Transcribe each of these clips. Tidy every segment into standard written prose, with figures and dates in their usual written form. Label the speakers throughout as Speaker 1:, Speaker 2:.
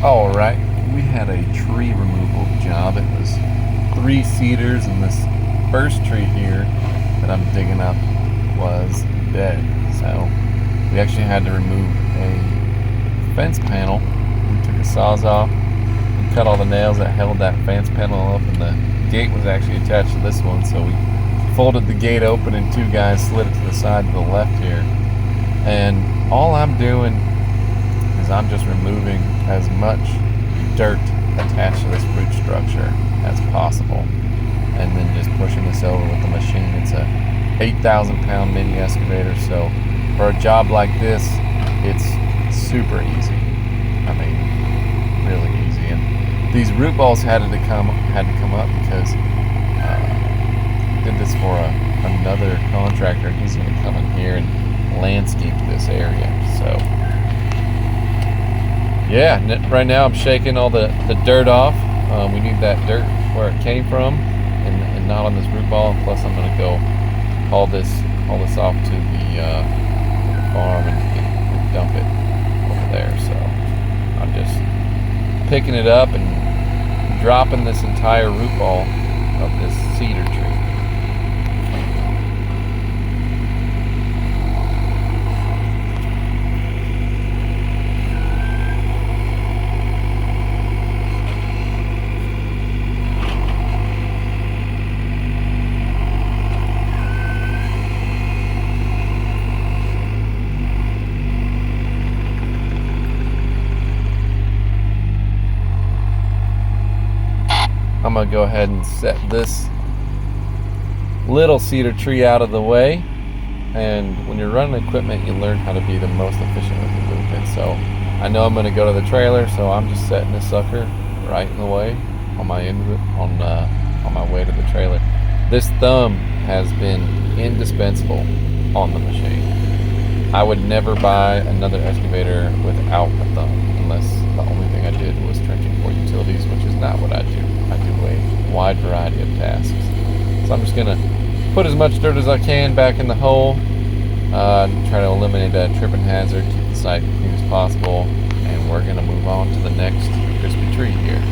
Speaker 1: Alright, we had a tree removal job. It was 3 cedars, and this first tree here that I'm digging up was dead. So we actually had to remove a fence panel. We took a sawzall and cut all the nails that held that fence panel up, and the gate was actually attached to this one. So we folded the gate open and 2 guys slid it to the side to the left here. And all I'm doing is I'm just removing as much dirt attached to this root structure as possible, and then just pushing this over with the machine. It's a 8,000 pound mini excavator, so for a job like this, it's super easy. I mean, really easy. And these root balls had to come up because I did this for another contractor, and he's going to come in here and landscape this area. So yeah, right now I'm shaking all the dirt off. We need that dirt where it came from, and not on this root ball. And plus, I'm going to go haul this off to the farm and dump it over there. So I'm just picking it up and dropping this entire root ball of this cedar tree. I'm going to go ahead and set this little cedar tree out of the way. And when you're running equipment, you learn how to be the most efficient with your movement. So I know I'm going to go to the trailer, so I'm just setting this sucker right in the way on my on my way to the trailer. This thumb has been indispensable on the machine. I would never buy another excavator without a thumb, unless the only thing I did was trenching for utilities, which is not what I do. I do a wide variety of tasks. So I'm just going to put as much dirt as I can back in the hole, try to eliminate that tripping hazard, keep the site clean as possible, and we're going to move on to the next crispy tree here.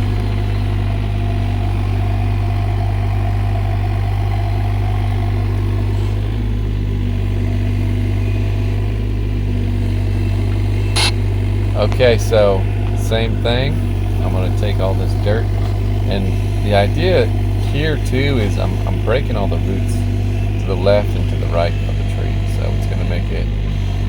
Speaker 1: Okay, so same thing. I'm going to take all this dirt, and the idea here too is I'm breaking all the roots to the left and to the right of the tree, so it's going to make it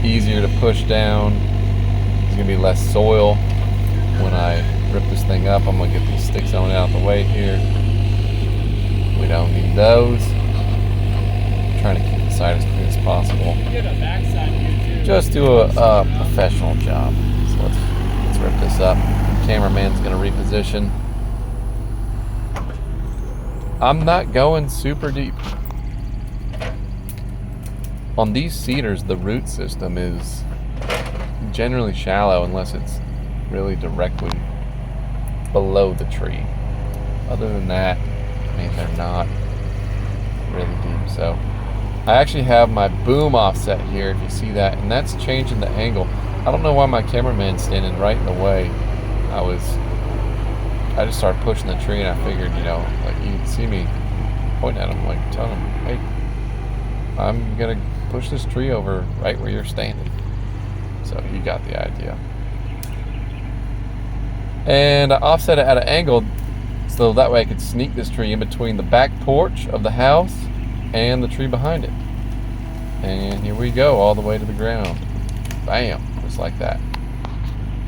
Speaker 1: easier to push down. There's going to be less soil when I rip this thing up. I'm going to get these sticks on out of the way here. We don't need those. I'm trying to keep the site as clean as possible. Just do a professional job. So let's rip this up. The cameraman's going to reposition. I'm not going super deep. On these cedars, the root system is generally shallow unless it's really directly below the tree. Other than that, I mean, they're not really deep. So I actually have my boom offset here, if you see that, and that's changing the angle. I don't know why my cameraman's standing right in the way. I just started pushing the tree, and I figured, like, you'd see me pointing at him, like telling him, hey, I'm gonna push this tree over right where you're standing. So you got the idea. And I offset it at an angle so that way I could sneak this tree in between the back porch of the house and the tree behind it. And here we go, all the way to the ground. Bam, just like that.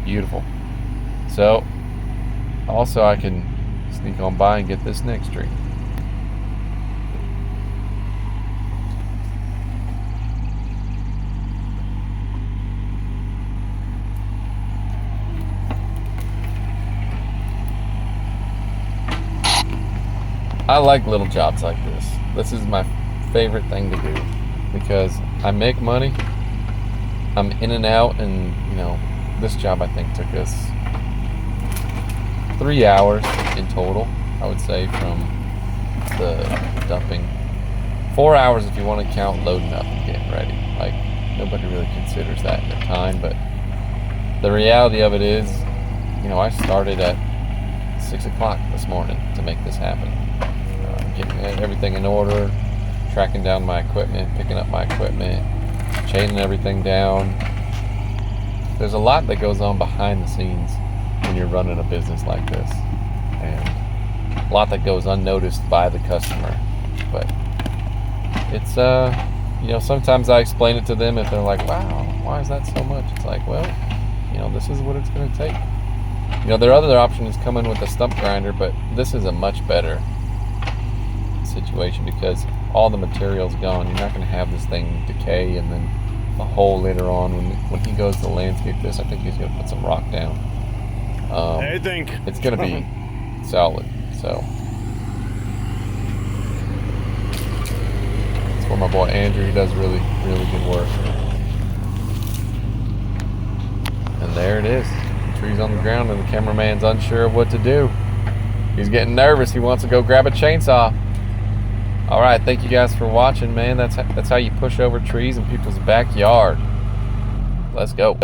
Speaker 1: Beautiful. So also I can sneak on by and get this next tree. I like little jobs like this. This is my favorite thing to do because I make money. I'm in and out, and this job I think took us 3 hours in total, I would say, from the dumping. 4 hours if you want to count loading up and getting ready. Like, nobody really considers that in their time, but the reality of it is I started at 6 o'clock this morning to make this happen. Getting everything in order, tracking down my equipment, picking up my equipment, chaining everything down. There's a lot that goes on behind the scenes when you're running a business like this, and a lot that goes unnoticed by the customer. But it's sometimes I explain it to them if they're like, wow, why is that so much? It's like, well, this is what it's going to take. Their other option is coming with a stump grinder, but this is a much better situation because all the material's gone. You're not going to have this thing decay and then a hole later on when he goes to landscape this. I think he's going to put some rock down.
Speaker 2: I think
Speaker 1: it's going to be solid. So it's for my boy Andrew. He does really, really good work. And there it is. The tree's on the ground and the cameraman's unsure of what to do. He's getting nervous. He wants to go grab a chainsaw. All right, thank you guys for watching, man. That's how you push over trees in people's backyard. Let's go.